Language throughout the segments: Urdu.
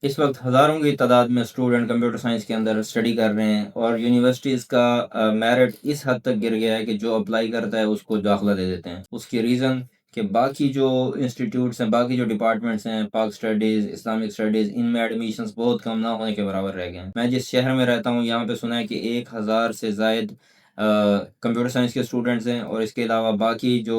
اس وقت ہزاروں کی تعداد میں اسٹوڈنٹ کمپیوٹر سائنس کے اندر اسٹڈی کر رہے ہیں، اور یونیورسٹیز کا میرٹ اس حد تک گر گیا ہے کہ جو اپلائی کرتا ہے اس کو داخلہ دے دیتے ہیں۔ اس کی ریزن کہ باقی جو انسٹیٹیوٹس ہیں، باقی جو ڈپارٹمنٹس ہیں، پاک اسٹڈیز، اسلامک اسٹڈیز، ان میں ایڈمیشنز بہت کم نہ ہونے کے برابر رہ گئے ہیں۔ میں جس شہر میں رہتا ہوں یہاں پہ سنا ہے کہ 1000 سے زائد کمپیوٹر سائنس کے اسٹوڈنٹس ہیں، اور اس کے علاوہ باقی جو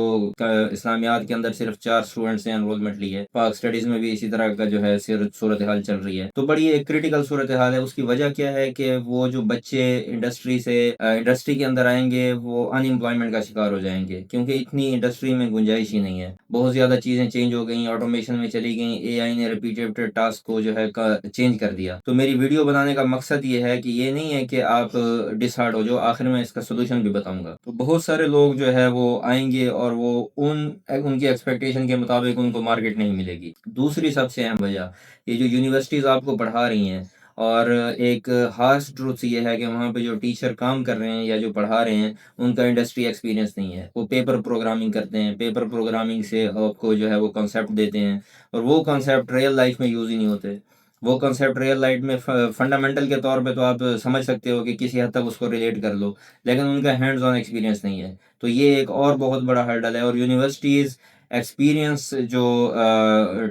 اسلامیات کے اندر صرف 4 اسٹوڈنٹس نے انرولمنٹ لی ہے۔ پاک اسٹڈیز میں بھی اسی طرح کا جو ہے صورتحال چل رہی ہے، تو بڑی ایک کریٹیکل صورتحال ہے۔ اس کی وجہ کیا ہے کہ وہ جو بچے انڈسٹری کے اندر آئیں گے وہ ان امپلائمنٹ کا شکار ہو جائیں گے، کیونکہ اتنی انڈسٹری میں گنجائش ہی نہیں ہے۔ بہت زیادہ چیزیں چینج ہو گئیں، آٹومیشن میں چلی گئیں، اے آئی نے ریپیٹیو ٹاسک کو جو ہے چینج کر دیا۔ تو میری ویڈیو بنانے کا مقصد یہ ہے کہ یہ نہیں ہے کہ آپ ڈس ہارٹ ہو جو، آخر میں اس کا سولوشن بھی بتاؤں گا۔ تو بہت سارے لوگ جو ہے وہ آئیں گے اور وہ ان کی ایکسپیکٹیشن کے مطابق ان کو مارکیٹ نہیں ملے گی۔ دوسری سب سے اہم وجہ، یہ جو یونیورسٹیز آپ کو پڑھا رہی ہیں، اور ایک ہارش ٹروتھ یہ ہے کہ وہاں پہ جو ٹیچر کام کر رہے ہیں یا جو پڑھا رہے ہیں ان کا انڈسٹری ایکسپیرینس نہیں ہے۔ وہ پیپر پروگرامنگ کرتے ہیں، پیپر پروگرامنگ سے آپ کو جو ہے وہ کنسیپٹ دیتے ہیں، اور وہ کنسیپٹ ریئل لائف میں یوز ہی نہیں ہوتے۔ وہ کنسیپٹ ریئل لائف میں فنڈامنٹل کے طور پہ تو آپ سمجھ سکتے ہو کہ کسی حد تک اس کو ریلیٹ کر لو، لیکن ان کا ہینڈز آن ایکسپیرینس نہیں ہے۔ تو یہ ایک اور بہت بڑا ہرڈل ہے، اور یونیورسٹیز ایکسپیرینس جو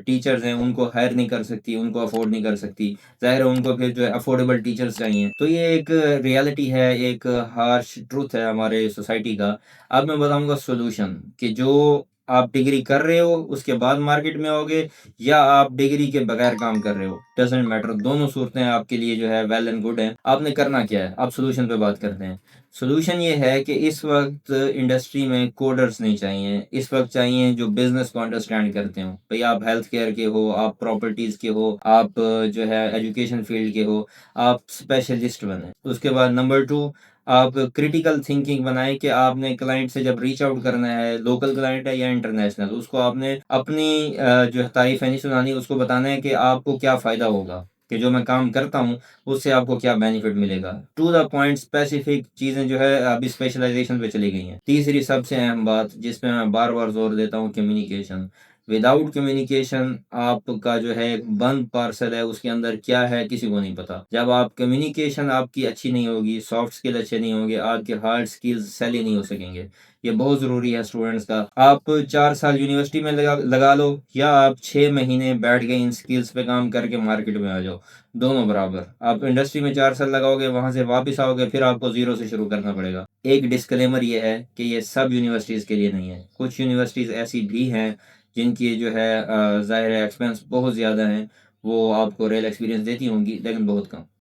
ٹیچرز ہیں ان کو ہائر نہیں کر سکتی، ان کو افورڈ نہیں کر سکتی۔ ظاہر ہے ان کو پھر جو ہے افورڈیبل ٹیچرز چاہیے۔ تو یہ ایک ریالٹی ہے، ایک ہارش ٹروتھ ہے ہمارے سوسائٹی کا۔ اب میں بتاؤں گا سولوشن، کہ جو آپ ڈگری کر رہے ہو اس کے بعد مارکیٹ میں ہوگے، یا آپ ڈگری کے بغیر کام کر رہے ہو، ڈزنٹ میٹر، دونوں صورتیں آپ کے لیے جو ہے ویل اینڈ گڈ ہیں۔ آپ نے کرنا کیا ہے؟ آپ سولوشن پہ بات کرتے ہیں۔ سولوشن یہ ہے کہ اس وقت انڈسٹری میں کوڈرز نہیں چاہیے، اس وقت چاہیے جو بزنس کو انڈرسٹینڈ کرتے ہوں۔ بھئی آپ ہیلتھ کیئر کے ہو، آپ پراپرٹیز کے ہو، آپ جو ہے ایجوکیشن فیلڈ کے ہو، آپ اسپیشلسٹ بنیں۔ اس کے بعد نمبر 2، آپ کریٹیکل تھنکنگ بنائیں کہ آپ نے کلائنٹ سے جب ریچ آؤٹ کرنا ہے، لوکل کلائنٹ ہے یا انٹرنیشنل، اس کو آپ نے اپنی جو ہے تعریفیں نہیں سنانی، اس کو بتانا ہے کہ آپ کو کیا فائدہ ہوگا، کہ جو میں کام کرتا ہوں اس سے آپ کو کیا بینیفٹ ملے گا۔ ٹو دا پوائنٹ اسپیسیفک چیزیں جو ہے ابھی اسپیشلائزیشن پہ چلی گئی ہیں۔ تیسری سب سے اہم بات جس پہ میں بار بار زور دیتا ہوں، کمیونیکیشن۔ وداؤٹ کمیونیکیشن آپ کا جو ہے ایک بند پارسل ہے، اس کے اندر کیا ہے کسی کو نہیں پتا۔ جب آپ کمیونیکیشن آپ کی اچھی نہیں ہوگی، سافٹ اسکل اچھے نہیں ہوں گے، آپ کے ہارڈ اسکلز سیل ہی نہیں ہو سکیں گے۔ یہ بہت ضروری ہے اسٹوڈنٹس کا۔ آپ 4 سال یونیورسٹی میں لگا لو، یا آپ 6 مہینے بیٹھ کے ان اسکلز پہ کام کر کے مارکیٹ میں آ جاؤ، دونوں برابر۔ آپ انڈسٹری میں 4 سال لگاؤ گے، وہاں سے واپس آؤ گے، پھر آپ کو زیرو سے شروع کرنا پڑے گا۔ ایک ڈسکلیمر یہ ہے کہ یہ سب یونیورسٹیز کے لیے نہیں ہے۔ کچھ یونیورسٹیز ایسی بھی ہیں جن کی جو ہے ظاہر ہے ایکسپینس بہت زیادہ ہیں، وہ آپ کو ریئل ایکسپیرینس دیتی ہوں گی، لیکن بہت کم۔